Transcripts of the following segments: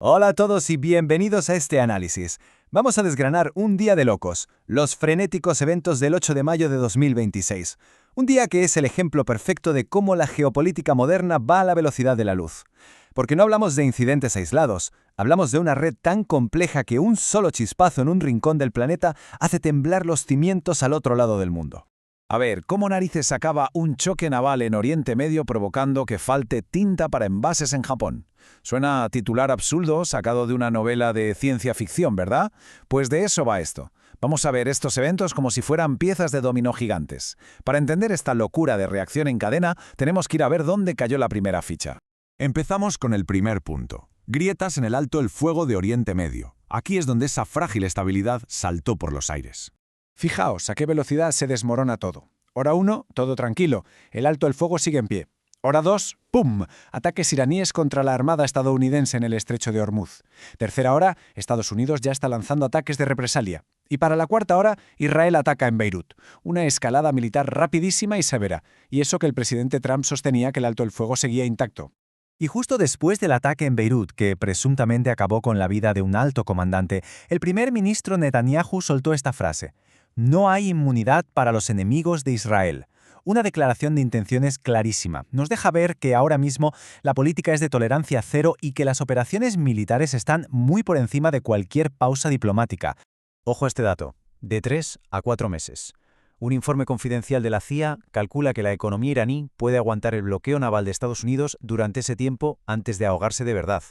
Hola a todos y bienvenidos a este análisis. Vamos a desgranar un día de locos, los frenéticos eventos del 8 de mayo de 2026. Un día que es el ejemplo perfecto de cómo la geopolítica moderna va a la velocidad de la luz. Porque no hablamos de incidentes aislados, hablamos de una red tan compleja que un solo chispazo en un rincón del planeta hace temblar los cimientos al otro lado del mundo. A ver, ¿cómo narices acaba un choque naval en Oriente Medio provocando que falte tinta para envases en Japón? Suena a titular absurdo sacado de una novela de ciencia ficción, ¿verdad? Pues de eso va esto. Vamos a ver estos eventos como si fueran piezas de dominó gigantes. Para entender esta locura de reacción en cadena, tenemos que ir a ver dónde cayó la primera ficha. Empezamos con el primer punto. Grietas en el alto el fuego de Oriente Medio. Aquí es donde esa frágil estabilidad saltó por los aires. Fijaos a qué velocidad se desmorona todo. Hora 1, todo tranquilo. El alto el fuego sigue en pie. Hora 2, ¡pum! Ataques iraníes contra la armada estadounidense en el estrecho de Hormuz. Tercera hora, Estados Unidos ya está lanzando ataques de represalia. Y para la cuarta hora, Israel ataca en Beirut. Una escalada militar rapidísima y severa. Y eso que el presidente Trump sostenía que el alto el fuego seguía intacto. Y justo después del ataque en Beirut, que presuntamente acabó con la vida de un alto comandante, el primer ministro Netanyahu soltó esta frase: "No hay inmunidad para los enemigos de Israel". Una declaración de intenciones clarísima. Nos deja ver que ahora mismo la política es de tolerancia cero y que las operaciones militares están muy por encima de cualquier pausa diplomática. Ojo a este dato: de 3 a 4 meses. Un informe confidencial de la CIA calcula que la economía iraní puede aguantar el bloqueo naval de Estados Unidos durante ese tiempo antes de ahogarse de verdad.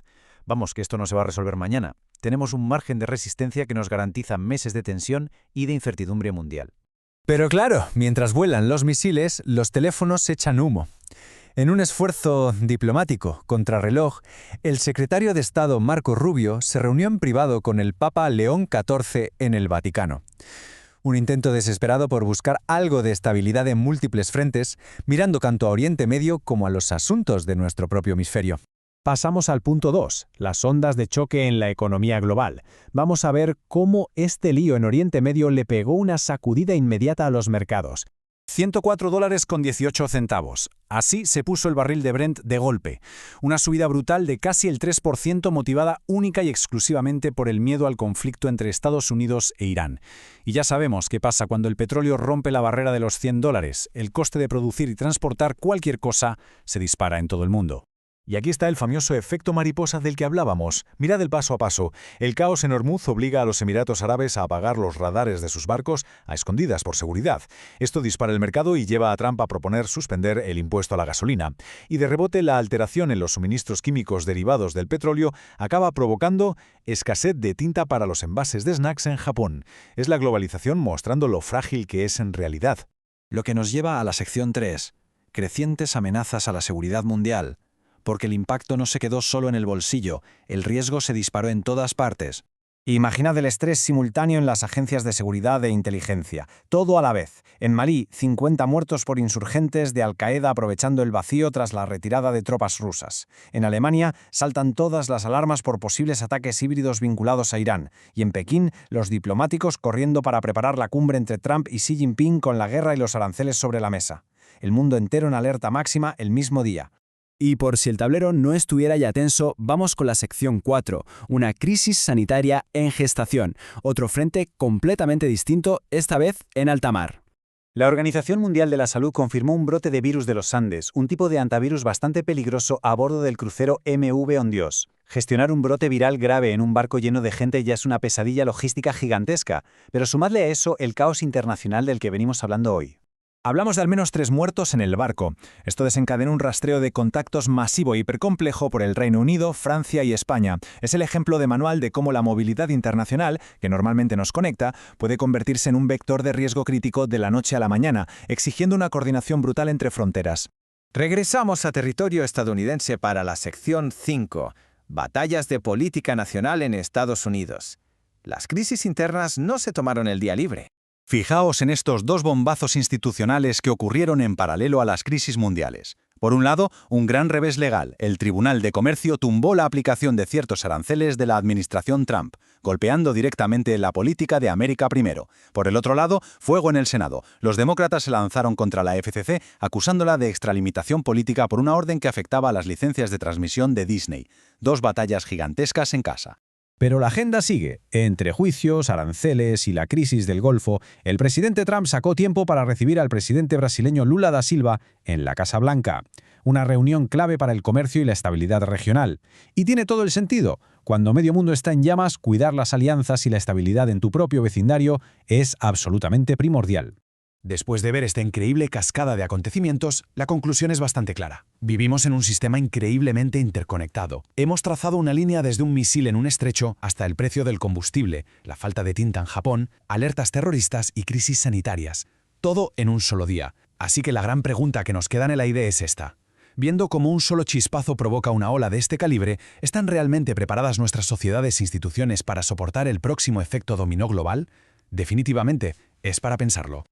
Vamos, que esto no se va a resolver mañana. Tenemos un margen de resistencia que nos garantiza meses de tensión y de incertidumbre mundial. Pero claro, mientras vuelan los misiles, los teléfonos echan humo. En un esfuerzo diplomático contrarreloj, el secretario de Estado Marco Rubio se reunió en privado con el Papa León XIV en el Vaticano. Un intento desesperado por buscar algo de estabilidad en múltiples frentes, mirando tanto a Oriente Medio como a los asuntos de nuestro propio hemisferio. Pasamos al punto 2, las ondas de choque en la economía global. Vamos a ver cómo este lío en Oriente Medio le pegó una sacudida inmediata a los mercados. $104.18. Así se puso el barril de Brent de golpe. Una subida brutal de casi el 3% motivada única y exclusivamente por el miedo al conflicto entre Estados Unidos e Irán. Y ya sabemos qué pasa cuando el petróleo rompe la barrera de los $100. El coste de producir y transportar cualquier cosa se dispara en todo el mundo. Y aquí está el famoso efecto mariposa del que hablábamos. Mirad el paso a paso. El caos en Hormuz obliga a los Emiratos Árabes a apagar los radares de sus barcos a escondidas por seguridad. Esto dispara el mercado y lleva a Trump a proponer suspender el impuesto a la gasolina. Y de rebote, la alteración en los suministros químicos derivados del petróleo acaba provocando escasez de tinta para los envases de snacks en Japón. Es la globalización mostrando lo frágil que es en realidad. Lo que nos lleva a la sección 3. Crecientes amenazas a la seguridad mundial. Porque el impacto no se quedó solo en el bolsillo, el riesgo se disparó en todas partes. Imaginad el estrés simultáneo en las agencias de seguridad e inteligencia. Todo a la vez. En Malí, 50 muertos por insurgentes de Al-Qaeda aprovechando el vacío tras la retirada de tropas rusas. En Alemania, saltan todas las alarmas por posibles ataques híbridos vinculados a Irán. Y en Pekín, los diplomáticos corriendo para preparar la cumbre entre Trump y Xi Jinping con la guerra y los aranceles sobre la mesa. El mundo entero en alerta máxima el mismo día. Y por si el tablero no estuviera ya tenso, vamos con la sección 4, una crisis sanitaria en gestación, otro frente completamente distinto, esta vez en alta mar. La Organización Mundial de la Salud confirmó un brote de virus de los Andes, un tipo de antivirus bastante peligroso a bordo del crucero MV Ondios. Gestionar un brote viral grave en un barco lleno de gente ya es una pesadilla logística gigantesca, pero sumadle a eso el caos internacional del que venimos hablando hoy. Hablamos de al menos 3 muertos en el barco. Esto desencadenó un rastreo de contactos masivo e hipercomplejo por el Reino Unido, Francia y España. Es el ejemplo de manual de cómo la movilidad internacional, que normalmente nos conecta, puede convertirse en un vector de riesgo crítico de la noche a la mañana, exigiendo una coordinación brutal entre fronteras. Regresamos a territorio estadounidense para la sección 5, batallas de política nacional en Estados Unidos. Las crisis internas no se tomaron el día libre. Fijaos en estos dos bombazos institucionales que ocurrieron en paralelo a las crisis mundiales. Por un lado, un gran revés legal. El Tribunal de Comercio tumbó la aplicación de ciertos aranceles de la administración Trump, golpeando directamente la política de América primero. Por el otro lado, fuego en el Senado. Los demócratas se lanzaron contra la FCC acusándola de extralimitación política por una orden que afectaba a las licencias de transmisión de Disney. 2 batallas gigantescas en casa. Pero la agenda sigue. Entre juicios, aranceles y la crisis del Golfo, el presidente Trump sacó tiempo para recibir al presidente brasileño Lula da Silva en la Casa Blanca. Una reunión clave para el comercio y la estabilidad regional. Y tiene todo el sentido. Cuando medio mundo está en llamas, cuidar las alianzas y la estabilidad en tu propio vecindario es absolutamente primordial. Después de ver esta increíble cascada de acontecimientos, la conclusión es bastante clara. Vivimos en un sistema increíblemente interconectado. Hemos trazado una línea desde un misil en un estrecho hasta el precio del combustible, la falta de tinta en Japón, alertas terroristas y crisis sanitarias. Todo en un solo día. Así que la gran pregunta que nos queda en el aire es esta. Viendo cómo un solo chispazo provoca una ola de este calibre, ¿están realmente preparadas nuestras sociedades e instituciones para soportar el próximo efecto dominó global? Definitivamente, es para pensarlo.